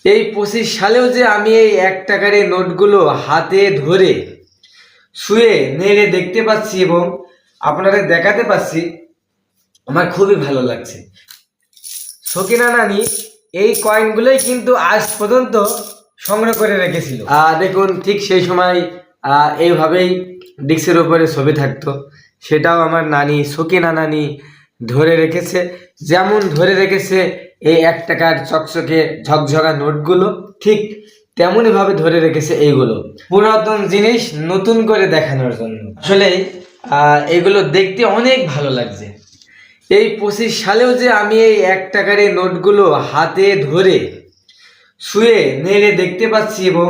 এই 25 সালেও যে আমি এই 1 টাকার এই নোটগুলো হাতে ধরে শুয়ে নেড়ে দেখতে পাচ্ছি এবং আপনাদের দেখাতে পাচ্ছি, আমার খুবই ভালো লাগছে। সকিনা নানি এই কয়েনগুলোই কিন্তু আজ পর্যন্ত সংগ্রহ করে রেখেছিল। দেখুন, ঠিক সেই সময় এইভাবেই ডিস্কের উপরে ছবি থাকতো, সেটাও আমার নানি সকিনা নানি ধরে রেখেছে। যেমন ধরে রেখেছে এই 1 টাকার চকচকে ঝকঝকা নোটগুলো, ঠিক তেমনই ভাবে ধরে রেখেছে এইগুলো, পুরাতন জিনিস নতুন করে দেখানোর জন্য। আসলে এগুলো দেখতে অনেক ভালো লাগছে। এই 25 সালেও যে আমি এই 1 টাকার এই নোটগুলো হাতে ধরে শুয়ে নেড়ে দেখতে পাচ্ছি এবং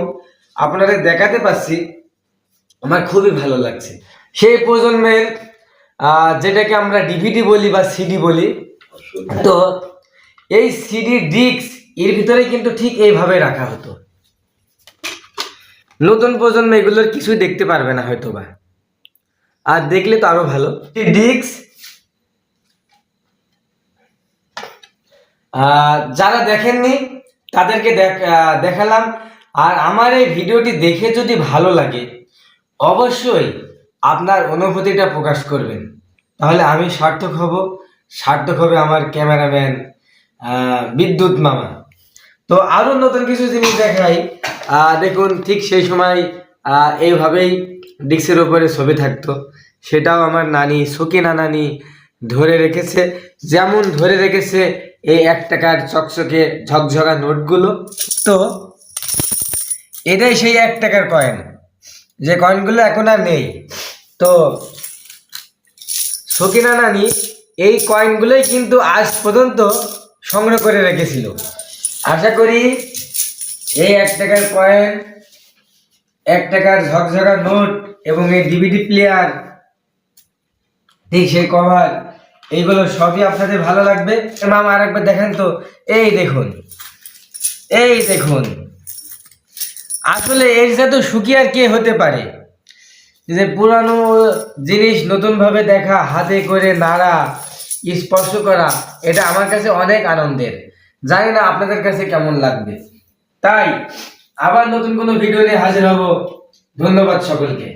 আপনাদের দেখাতে পাচ্ছি, আমার খুবই ভালো লাগছে। সেই প্রজন্মের যেটাকে আমরা ডিভিডি বলি বা সিডি বলি, তো এই সিডি ডিস্ক এর ভিতরে কিন্তু ঠিক এইভাবে রাখা হতো। নতুন প্রজন্ম এগুলোর কিছুই দেখতে পারবে না হয়তো বা, আর দেখলে তো আরো ভালো। ডিস্ক যারা দেখেননি তাদেরকে দেখালাম। আর আমার এই ভিডিওটি দেখে যদি ভালো লাগে, অবশ্যই আপনার অনুভূতিটা প্রকাশ করবেন, তাহলে আমি সার্থক হব, সার্থক হবে আমার ক্যামেরাম্যান বিদ্যুৎ মামা। তো আরো নতুন কিছু জিনিস দেখাই। দেখুন, ঠিক সেই সময় এইভাবেই ডিস্কের উপরে ছবি থাকতো, সেটাও আমার নানি সকিনা নানি ধরে রেখেছে। যেমন ধরে রেখেছে এই 1 টাকার চকচকে ঝকঝকা নোটগুলো। তো এটাই সেই 1 টাকার কয়েন, যে কয়েনগুলো এখন আর নেই। তো সকিনা নানি এই কয়েনগুলোই কিন্তু আজ পর্যন্ত সংগ্রহ করে রেখেছিল। আশা করি এই 1 টাকার কয়েন, 1 টাকার ঝকঝকা নোট এবং এই ডিভিডি প্লেয়ার, ঠিক সেই কভার, এইগুলো সবই আপনাদের ভালো লাগবে। মামা আরেকবার দেখেন তো, এই দেখুন, এই দেখুন, আসলে এর সাথে সুখী আর কে হতে পারে, যে পুরানো জিনিস নতুন ভাবে দেখা, হাতে করে নাড়া, স্পর্শ করা, এটা আমার কাছে অনেক আনন্দের। জানি না আপনাদের কাছে কেমন লাগবে। তাই আবার নতুন কোনো ভিডিও নিয়ে হাজির হব। ধন্যবাদ সকলকে।